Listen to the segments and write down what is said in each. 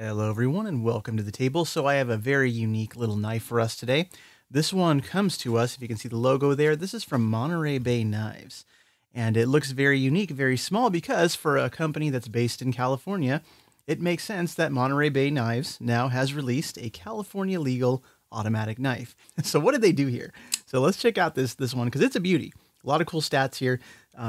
Hello everyone and welcome to the table. So I have a very unique little knife for us today. This one comes to us, if you can see the logo there, this is from Monterey Bay Knives. And it looks very unique, very small because for a company that's based in California, it makes sense that Monterey Bay Knives now has released a California legal automatic knife. So what did they do here? So let's check out this one because it's a beauty. A lot of cool stats here.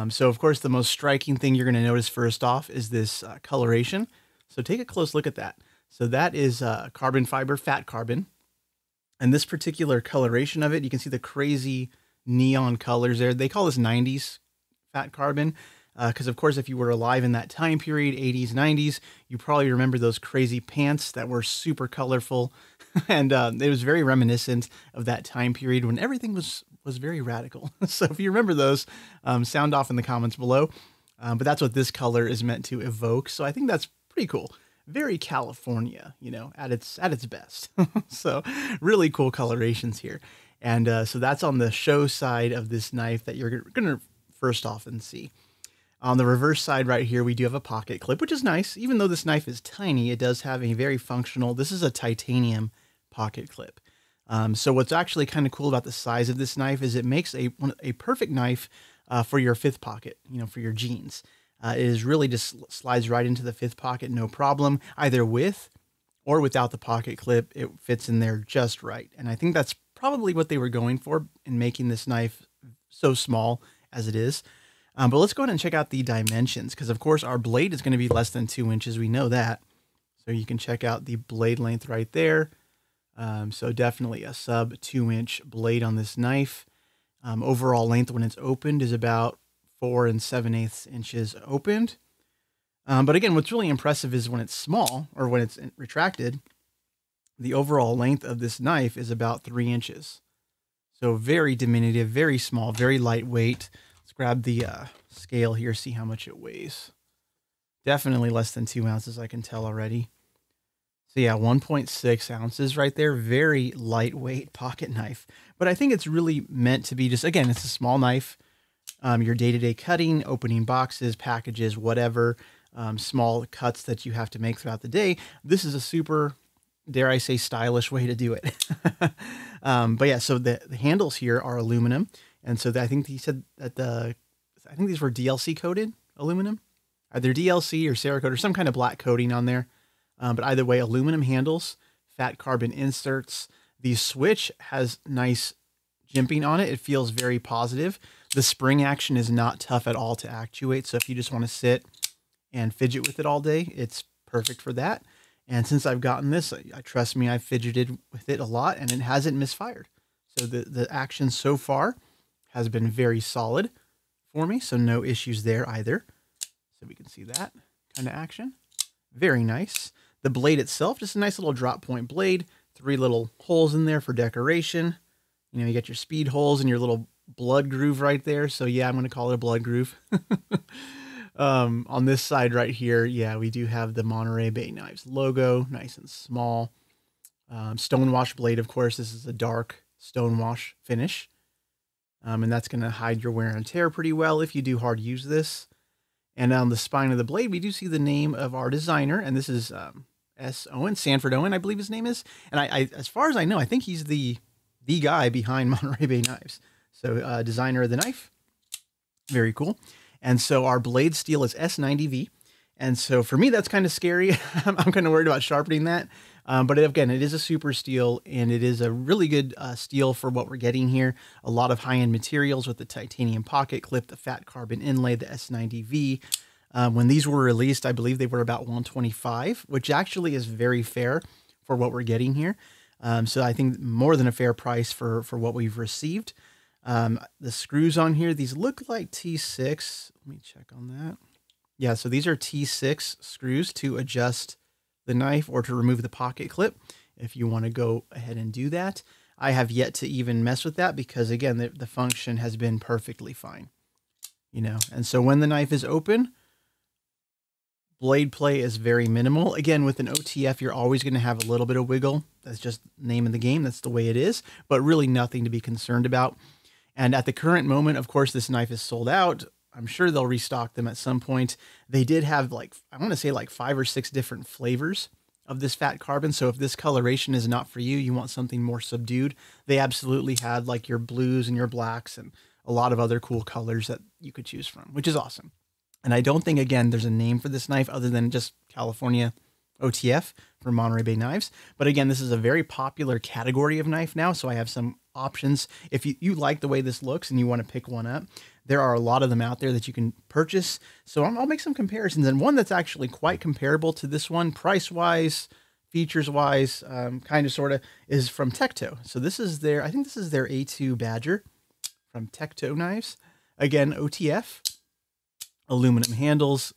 So of course the most striking thing you're going to notice first off is this coloration. So take a close look at that. So that is carbon fiber, fat carbon. And this particular coloration of it, you can see the crazy neon colors there. They call this 90s fat carbon because, of course, if you were alive in that time period, 80s, 90s, you probably remember those crazy pants that were super colorful. And it was very reminiscent of that time period when everything was very radical. So if you remember those, sound off in the comments below. But that's what this color is meant to evoke. So I think that's pretty cool. Very California, you know, at its best. So really cool colorations here. And so that's on the show side of this knife that you're going to first often see. On the reverse side right here, we do have a pocket clip, which is nice. Even though this knife is tiny, it does have a very functional, this is a titanium pocket clip. So what's actually kind of cool about the size of this knife is it makes a perfect knife for your fifth pocket, you know, for your jeans. It is really just slides right into the fifth pocket, no problem, either with or without the pocket clip. It fits in there just right. And I think that's probably what they were going for in making this knife so small as it is. But let's go ahead and check out the dimensions because, of course, our blade is going to be less than 2 inches. We know that. So you can check out the blade length right there. So definitely a sub 2-inch blade on this knife. Overall length when it's opened is about 4 7/8 inches opened. But again, what's really impressive is when it's small or when it's retracted, the overall length of this knife is about 3 inches. So very diminutive, very small, very lightweight. Let's grab the scale here, see how much it weighs. Definitely less than 2 ounces, I can tell already. So yeah, 1.6 ounces right there. Very lightweight pocket knife. But I think it's really meant to be just, again, it's a small knife. Your day-to-day cutting, opening boxes, packages, whatever, small cuts that you have to make throughout the day. This is a super, dare I say, stylish way to do it. But yeah, so the handles here are aluminum. And so I think he said that I think these were DLC coated aluminum, either DLC or Cerakote or some kind of black coating on there. But either way, aluminum handles, fat carbon inserts. The switch has nice jimping on it. It feels very positive. The spring action is not tough at all to actuate. So if you just want to sit and fidget with it all day, it's perfect for that. And since I've gotten this, trust me, I've fidgeted with it a lot and it hasn't misfired. So the action so far has been very solid for me. So no issues there either. So we can see that kind of action. Very nice. The blade itself, just a nice little drop point blade. 3 little holes in there for decoration. You know, you get your speed holes and your little blood groove right there. So yeah, I'm going to call it a blood groove. On this side right here, yeah, we do have the Monterey Bay Knives logo, nice and small. Stonewash blade, of course, this is a dark stonewash finish. And that's going to hide your wear and tear pretty well if you do hard use this. And on the spine of the blade, we do see the name of our designer, and this is S. Owen, Sanford Owen, I believe his name is. And I as far as I know, I think he's the guy behind Monterey Bay Knives. So designer of the knife, very cool. And so our blade steel is S90V. And so for me, that's kind of scary. I'm kind of worried about sharpening that. But again, it is a super steel and it is a really good steel for what we're getting here. A lot of high-end materials with the titanium pocket clip, the fat carbon inlay, the S90V. When these were released, I believe they were about $125, which actually is very fair for what we're getting here. So I think more than a fair price for what we've received. The screws on here, these look like T6. Let me check on that. Yeah, so these are T6 screws to adjust the knife or to remove the pocket clip if you want to go ahead and do that. I have yet to even mess with that because, again, the function has been perfectly fine. You know, and so when the knife is open, blade play is very minimal. Again, with an OTF, you're always going to have a little bit of wiggle. That's just the name of the game. That's the way it is, but really nothing to be concerned about. And at the current moment, of course, this knife is sold out. I'm sure they'll restock them at some point. They did have I want to say 5 or 6 different flavors of this fat carbon. So if this coloration is not for you, you want something more subdued, they absolutely had like your blues and your blacks and a lot of other cool colors that you could choose from, which is awesome. And I don't think, again, there's a name for this knife other than just California OTF for Monterey Bay Knives. But again, this is a very popular category of knife now, so I have some options. If you like the way this looks and you want to pick one up, there are a lot of them out there that you can purchase. So I'll make some comparisons, and one that's actually quite comparable to this one, price-wise, features-wise, kind of, sort of, is from Tecto. So this is their, I think this is their A2 Badger from Tecto Knives. Again, OTF, aluminum handles,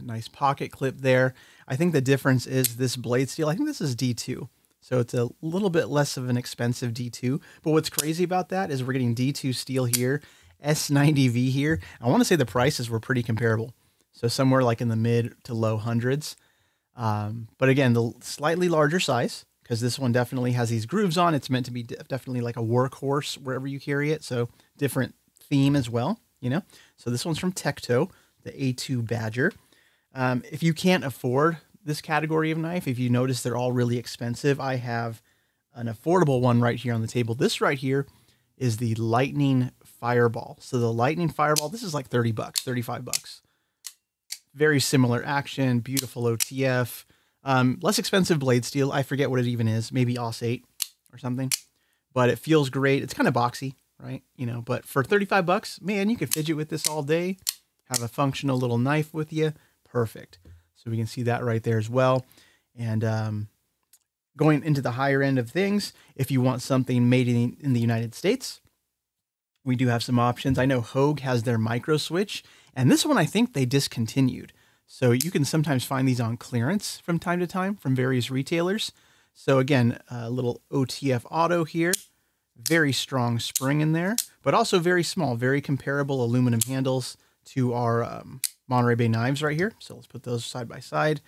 nice pocket clip there. I think the difference is this blade steel. I think this is D2. So it's a little bit less of an expensive D2. But what's crazy about that is we're getting D2 steel here, S90V here. I want to say the prices were pretty comparable. So somewhere like in the mid to low hundreds. But again, the slightly larger size, because this one definitely has these grooves on. It's meant to be definitely like a workhorse wherever you carry it. So different theme as well, you know. So this one's from Tecto, the A2 Badger. If you can't afford this category of knife, if you notice they're all really expensive, I have an affordable one right here on the table. This right here is the Lightning Fireball. So the Lightning Fireball, this is like 30 bucks, 35 bucks. Very similar action, beautiful OTF, less expensive blade steel. I forget what it even is, maybe AUS-8 or something, but it feels great. It's kind of boxy, right? You know, but for 35 bucks, man, you could fidget with this all day, have a functional little knife with you. Perfect. So we can see that right there as well. And going into the higher end of things, if you want something made in the United States, we do have some options. I know Hogue has their micro switch, and this one I think they discontinued. So you can sometimes find these on clearance from time to time from various retailers. So again, a little OTF auto here, very strong spring in there, but also very small, very comparable aluminum handles to our Monterey Bay Knives right here. So let's put those side by side.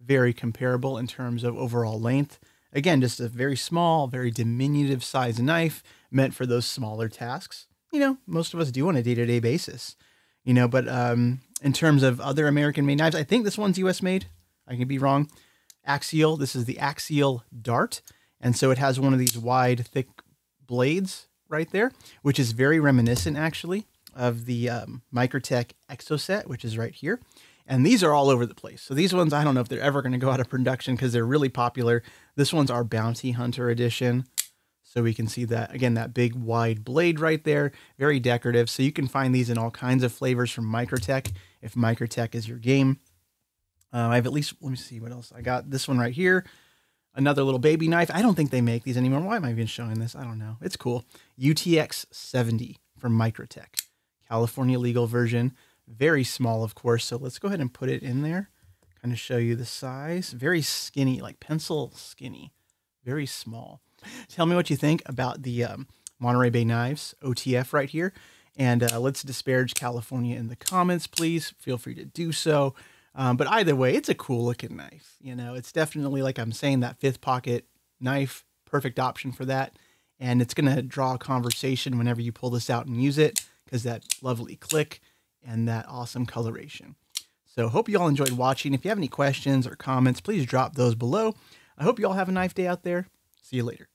Very comparable in terms of overall length. Again, just a very small, very diminutive size knife meant for those smaller tasks. You know, most of us do on a day-to-day basis. You know, but in terms of other American-made knives, I think this one's U.S. made. I can be wrong. Axial, this is the Axial Dart. And so it has one of these wide, thick blades right there, which is very reminiscent, actually, of the Microtech Exocet, which is right here. And these are all over the place. So these ones, I don't know if they're ever going to go out of production because they're really popular. This one's our Bounty Hunter edition. So we can see that, again, that big wide blade right there, very decorative. So you can find these in all kinds of flavors from Microtech, if Microtech is your game. I have at least, let me see what else. I got this one right here. Another little baby knife. I don't think they make these anymore. Why am I even showing this? I don't know. It's cool. UTX 70 from Microtech. California legal version. Very small, of course. So let's go ahead and put it in there. Kind of show you the size. Very skinny, like pencil skinny. Very small. Tell me what you think about the Monterey Bay Knives OTF right here. And let's disparage California in the comments, please. Feel free to do so. But either way, it's a cool looking knife. You know, it's definitely, like I'm saying, that fifth pocket knife. Perfect option for that. And it's going to draw a conversation whenever you pull this out and use it, because that lovely click and that awesome coloration. So hope you all enjoyed watching. If you have any questions or comments, please drop those below. I hope you all have a nice day out there. See you later.